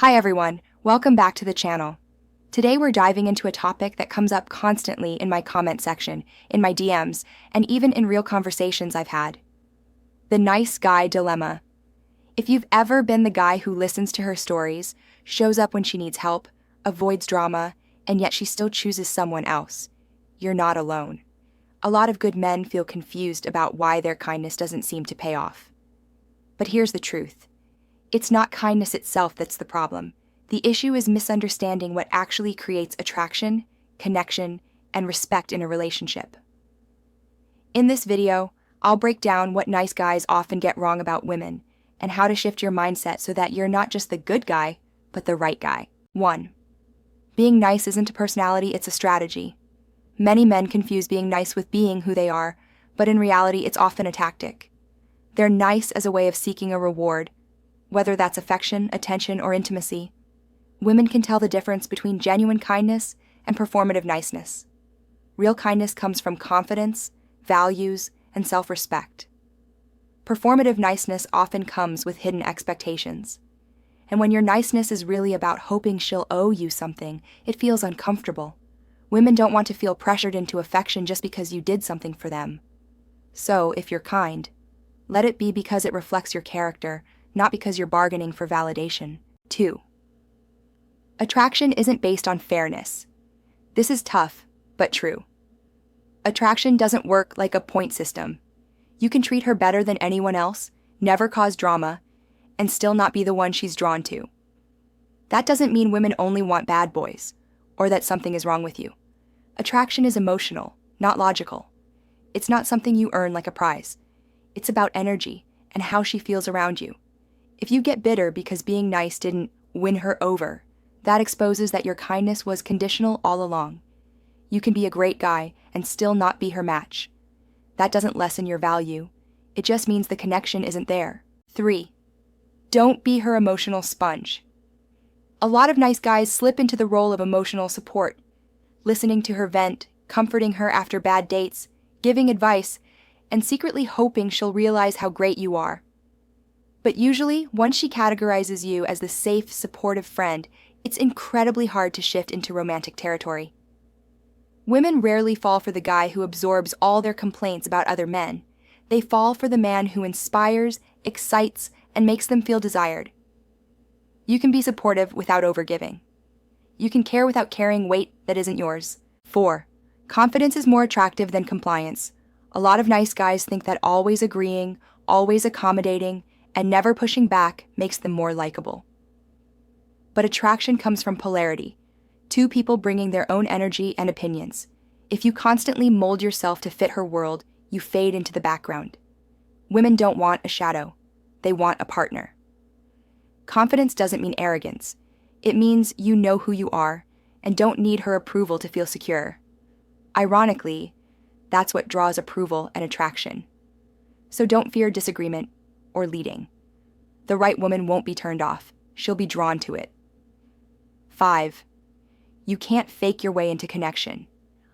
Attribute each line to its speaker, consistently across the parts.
Speaker 1: Hi everyone, welcome back to the channel. Today we're diving into a topic that comes up constantly in my comment section, in my DMs, and even in real conversations I've had. The nice guy dilemma. If you've ever been the guy who listens to her stories, shows up when she needs help, avoids drama, and yet she still chooses someone else, you're not alone. A lot of good men feel confused about why their kindness doesn't seem to pay off. But here's the truth. It's not kindness itself that's the problem. The issue is misunderstanding what actually creates attraction, connection, and respect in a relationship. In this video, I'll break down what nice guys often get wrong about women and how to shift your mindset so that you're not just the good guy, but the right guy. 1. Being nice isn't a personality, it's a strategy. Many men confuse being nice with being who they are, but in reality, it's often a tactic. They're nice as a way of seeking a reward, whether that's affection, attention, or intimacy. Women can tell the difference between genuine kindness and performative niceness. Real kindness comes from confidence, values, and self-respect. Performative niceness often comes with hidden expectations. And when your niceness is really about hoping she'll owe you something, it feels uncomfortable. Women don't want to feel pressured into affection just because you did something for them. So, if you're kind, let it be because it reflects your character, not because you're bargaining for validation. 2. Attraction isn't based on fairness. This is tough, but true. Attraction doesn't work like a point system. You can treat her better than anyone else, never cause drama, and still not be the one she's drawn to. That doesn't mean women only want bad boys, or that something is wrong with you. Attraction is emotional, not logical. It's not something you earn like a prize. It's about energy and how she feels around you. If you get bitter because being nice didn't win her over, that exposes that your kindness was conditional all along. You can be a great guy and still not be her match. That doesn't lessen your value. It just means the connection isn't there. 3. Don't be her emotional sponge. A lot of nice guys slip into the role of emotional support, listening to her vent, comforting her after bad dates, giving advice, and secretly hoping she'll realize how great you are. But usually, once she categorizes you as the safe, supportive friend, it's incredibly hard to shift into romantic territory. Women rarely fall for the guy who absorbs all their complaints about other men. They fall for the man who inspires, excites, and makes them feel desired. You can be supportive without overgiving. You can care without carrying weight that isn't yours. 4. Confidence is more attractive than compliance. A lot of nice guys think that always agreeing, always accommodating, and never pushing back makes them more likable. But attraction comes from polarity, two people bringing their own energy and opinions. If you constantly mold yourself to fit her world, you fade into the background. Women don't want a shadow, they want a partner. Confidence doesn't mean arrogance. It means you know who you are and don't need her approval to feel secure. Ironically, that's what draws approval and attraction. So don't fear disagreement or leading. The right woman won't be turned off. She'll be drawn to it. 5. You can't fake your way into connection.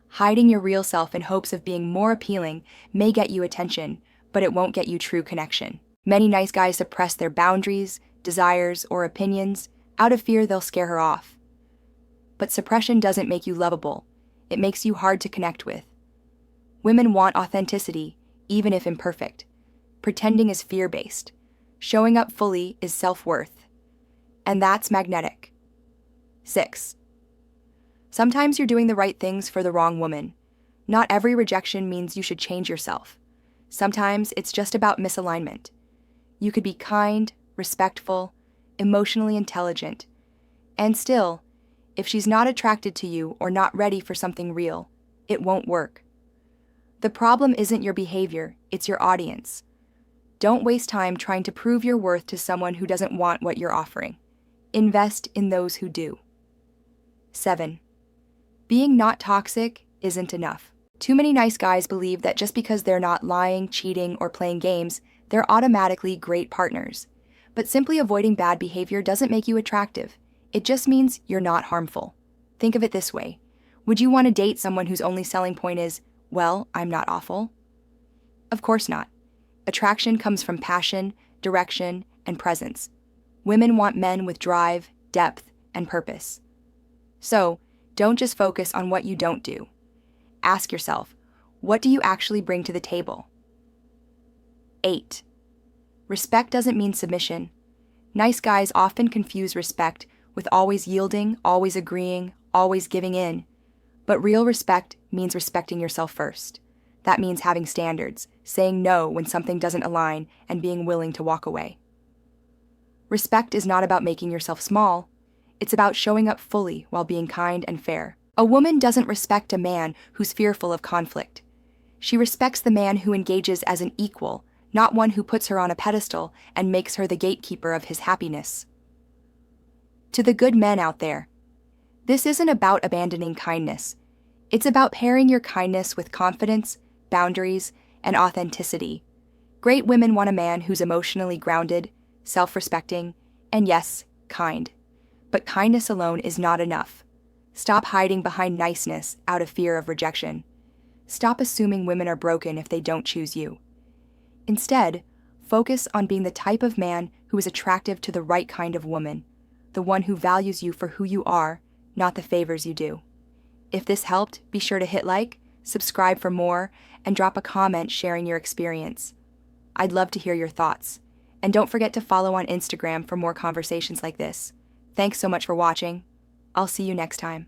Speaker 1: Hiding your real self in hopes of being more appealing may get you attention, but it won't get you true connection. Many nice guys suppress their boundaries, desires, or opinions out of fear they'll scare her off. But suppression doesn't make you lovable. It makes you hard to connect with. Women want authenticity, even if imperfect. Pretending is fear-based. Showing up fully is self-worth. And that's magnetic. 6. Sometimes you're doing the right things for the wrong woman. Not every rejection means you should change yourself. Sometimes it's just about misalignment. You could be kind, respectful, emotionally intelligent, and still, if she's not attracted to you or not ready for something real, it won't work. The problem isn't your behavior, it's your audience. Don't waste time trying to prove your worth to someone who doesn't want what you're offering. Invest in those who do. 7. Being not toxic isn't enough. Too many nice guys believe that just because they're not lying, cheating, or playing games, they're automatically great partners. But simply avoiding bad behavior doesn't make you attractive. It just means you're not harmful. Think of it this way. Would you want to date someone whose only selling point is, well, I'm not awful? Of course not. Attraction comes from passion, direction, and presence. Women want men with drive, depth, and purpose. So, don't just focus on what you don't do. Ask yourself, what do you actually bring to the table? 8. Respect doesn't mean submission. Nice guys often confuse respect with always yielding, always agreeing, always giving in. But real respect means respecting yourself first. That means having standards, saying no when something doesn't align, and being willing to walk away. Respect is not about making yourself small. It's about showing up fully while being kind and fair. A woman doesn't respect a man who's fearful of conflict. She respects the man who engages as an equal, not one who puts her on a pedestal and makes her the gatekeeper of his happiness. To the good men out there, this isn't about abandoning kindness. It's about pairing your kindness with confidence, boundaries, and authenticity. Great women want a man who's emotionally grounded, self-respecting, and yes, kind. But kindness alone is not enough. Stop hiding behind niceness out of fear of rejection. Stop assuming women are broken if they don't choose you. Instead, focus on being the type of man who is attractive to the right kind of woman, the one who values you for who you are, not the favors you do. If this helped, be sure to hit like, subscribe for more, and drop a comment sharing your experience. I'd love to hear your thoughts. And don't forget to follow on Instagram for more conversations like this. Thanks so much for watching. I'll see you next time.